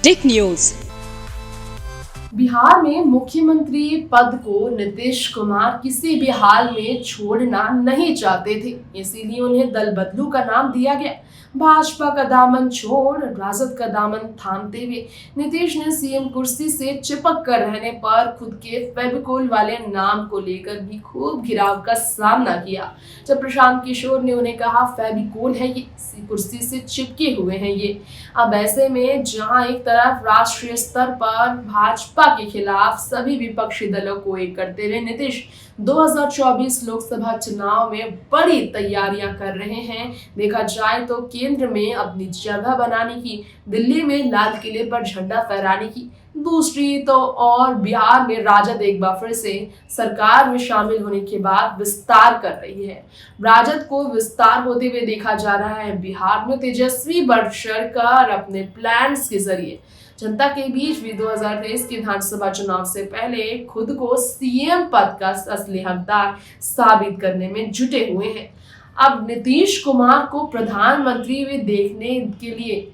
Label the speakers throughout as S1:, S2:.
S1: टिक news.
S2: Bihar में मुख्यमंत्री पद को नीतीश कुमार किसी भी हाल में छोड़ना नहीं चाहते थे, इसीलिए उन्हें दल बदलू का नाम दिया गया। भाजपा का दामन छोड़ राजद का दामन थामते हुए नीतीश ने सीएम कुर्सी से चिपक कर रहने पर खुद के फेविकोल वाले नाम को लेकर भी खूब घिराव का सामना किया। जब प्रशांत किशोर ने उन्हें कहा फेविकोल है ये, कुर्सी से चिपके हुए हैं ये। अब ऐसे में जहां एक तरफ राष्ट्रीय स्तर पर भाजपा के खिलाफ सभी विपक्षी दलों को एक करते हुए नीतीश 2024 लोकसभा चुनाव में बड़ी तैयारियां कर रहे हैं। देखा जाए तो केंद्र में अपनी जगह बनाने की, दिल्ली में लाल किले पर झंडा फहराने की, दूसरी तो और बिहार में राजद एक बार फिर से सरकार में शामिल होने के बाद विस्तार कर रही है। राजद को विस्तार होते हुए देखा जा रहा है। बिहार में तेजस्वी बढ़ चढ़कर अपने प्लान्स के जरिए जनता के बीच भी 2023 के विधानसभा चुनाव से पहले खुद को सीएम पद का असली हकदार साबित करने में जुटे हुए हैं। अब नीतीश कुमार को प्रधानमंत्री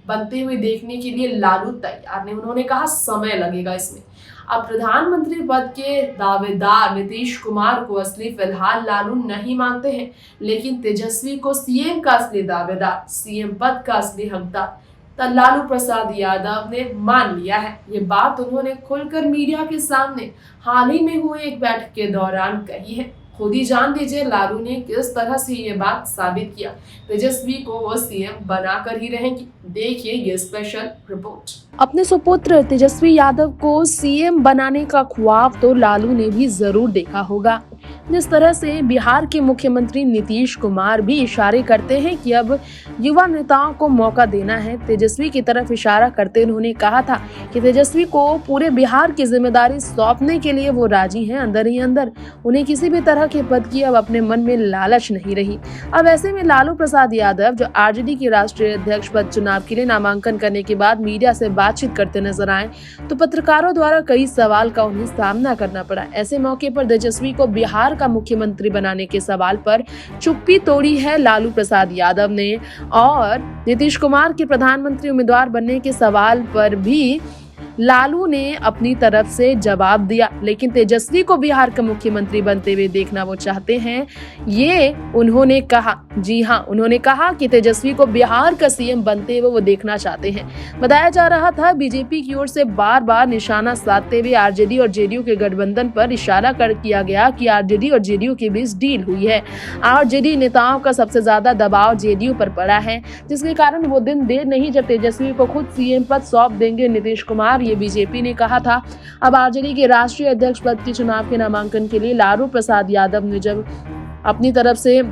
S2: बनते हुए देखने के लिए लालू तैयार नहीं। उन्होंने कहा समय लगेगा इसमें। अब प्रधानमंत्री पद के दावेदार नीतीश कुमार को असली फिलहाल लालू नहीं मानते हैं, लेकिन तेजस्वी को सीएम का असली दावेदार, सीएम पद का असली हकदार लालू प्रसाद यादव ने मान लिया है। ये बात उन्होंने खुलकर मीडिया के सामने हाल ही में हुए एक बैठक के दौरान कही है। खुद ही जान लीजिए लालू ने किस तरह से ये बात साबित किया। तेजस्वी को वो सीएम बनाकर ही रहेंगी। देखिए ये स्पेशल रिपोर्ट।
S3: अपने सुपुत्र तेजस्वी यादव को सीएम बनाने का ख्वाब तो लालू ने भी जरूर देखा होगा। जिस तरह से बिहार के मुख्यमंत्री नीतीश कुमार भी इशारे करते हैं कि अब युवा नेताओं को मौका देना है, तेजस्वी की तरफ इशारा करते उन्होंने कहा था कि तेजस्वी को पूरे बिहार की जिम्मेदारी सौंपने के लिए वो राजी हैं। अंदर ही अंदर उन्हें किसी भी तरह के पद की अब अपने मन में लालच नहीं रही। अब ऐसे में लालू प्रसाद यादव जो आरजेडी के राष्ट्रीय अध्यक्ष पद चुनाव के लिए नामांकन करने के बाद मीडिया से बातचीत करते नजर आए तो पत्रकारों द्वारा कई सवाल का उन्हें सामना करना पड़ा। ऐसे मौके पर तेजस्वी को बिहार का मुख्यमंत्री बनाने के सवाल पर चुप्पी तोड़ी है लालू प्रसाद यादव ने, और नीतीश कुमार के प्रधानमंत्री उम्मीदवार बनने के सवाल पर भी लालू ने अपनी तरफ से जवाब दिया। लेकिन तेजस्वी को बिहार का मुख्यमंत्री बनते हुए देखना वो चाहते हैं, ये उन्होंने कहा। जी हां, उन्होंने कहा कि तेजस्वी को बिहार का सीएम बनते हुए वो देखना चाहते हैं। बताया जा रहा था बीजेपी की ओर से बार बार निशाना साधते हुए आरजेडी और जेडीयू के गठबंधन पर इशारा किया गया कि आरजेडी और जेडीयू के बीच डील हुई है। आरजेडी नेताओं का सबसे ज्यादा दबाव जेडीयू पर पड़ा है, जिसके कारण वो दिन देर नहीं जब तेजस्वी को खुद सीएम पद सौंप देंगे नीतीश कुमार, ये बीजेपी ने कहा था। अब आरजेडी के राष्ट्रीय अध्यक्ष पद के चुनाव के नामांकन के लिए लालू प्रसाद यादव ने जब अपनी तरफ से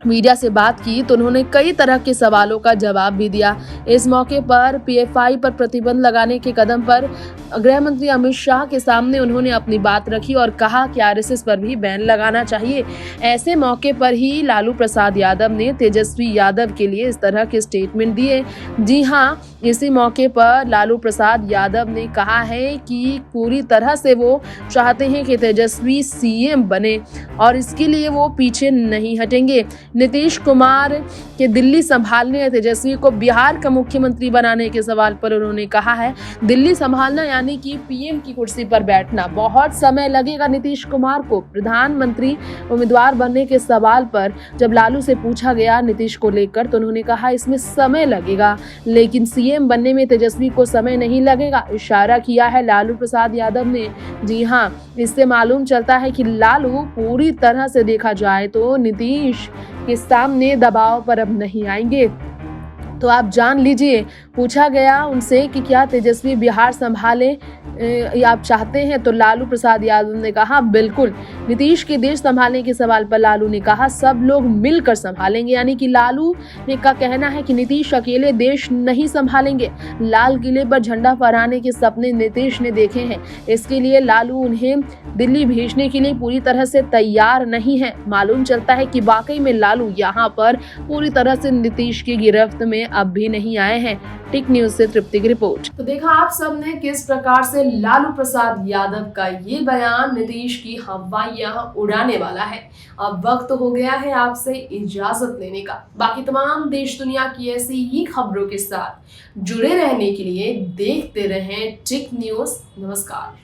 S3: मीडिया से बात की तो उन्होंने कई तरह के सवालों का जवाब भी दिया। इस मौके पर पीएफआई पर प्रतिबंध लगाने के कदम पर गृह मंत्री अमित शाह के सामने उन्होंने अपनी बात रखी और कहा कि आरएसएस पर भी बैन लगाना चाहिए। ऐसे मौके पर ही लालू प्रसाद यादव ने तेजस्वी यादव के लिए इस तरह के स्टेटमेंट दिए। जी हाँ, इसी मौके पर लालू प्रसाद यादव ने कहा है कि पूरी तरह से वो चाहते हैं कि तेजस्वी सीएम बने और इसके लिए वो पीछे नहीं हटेंगे। नीतीश कुमार के दिल्ली संभालने या तेजस्वी को बिहार का मुख्यमंत्री बनाने के सवाल पर उन्होंने कहा है, दिल्ली संभालना यानी कि पीएम की कुर्सी पर बैठना, बहुत समय लगेगा नीतीश कुमार को। प्रधानमंत्री उम्मीदवार बनने के सवाल पर जब लालू से पूछा गया नीतीश को लेकर तो उन्होंने कहा इसमें समय लगेगा, लेकिन सीएम बनने में तेजस्वी को समय नहीं लगेगा, इशारा किया है लालू प्रसाद यादव ने। जी हाँ, इससे मालूम चलता है कि लालू पूरी तरह से देखा जाए तो नीतीश के सामने दबाव पर अब नहीं आएंगे। तो आप जान लीजिए, पूछा गया उनसे कि क्या तेजस्वी बिहार संभाले आप चाहते हैं, तो लालू प्रसाद यादव ने कहा बिल्कुल। नीतीश के देश संभालने के सवाल पर लालू ने कहा सब लोग मिलकर संभालेंगे, यानी कि लालू ने का कहना है कि नीतीश अकेले देश नहीं संभालेंगे। लाल किले पर झंडा फहराने के सपने नीतीश ने देखे हैं, इसके लिए लालू उन्हें दिल्ली भेजने के लिए पूरी तरह से तैयार नहीं है। मालूम चलता है कि वाकई में लालू यहाँ पर पूरी तरह से नीतीश की गिरफ्त में अब भी नहीं आए हैं। टिक न्यूज से तृप्ति की रिपोर्ट।
S2: तो देखा आप सब ने किस प्रकार से लालू प्रसाद यादव का ये बयान नीतीश की हवाइयां उड़ाने वाला है। अब वक्त हो गया है आपसे इजाजत लेने का। बाकी तमाम देश दुनिया की ऐसी ही खबरों के साथ जुड़े रहने के लिए देखते रहें टिक न्यूज। नमस्कार।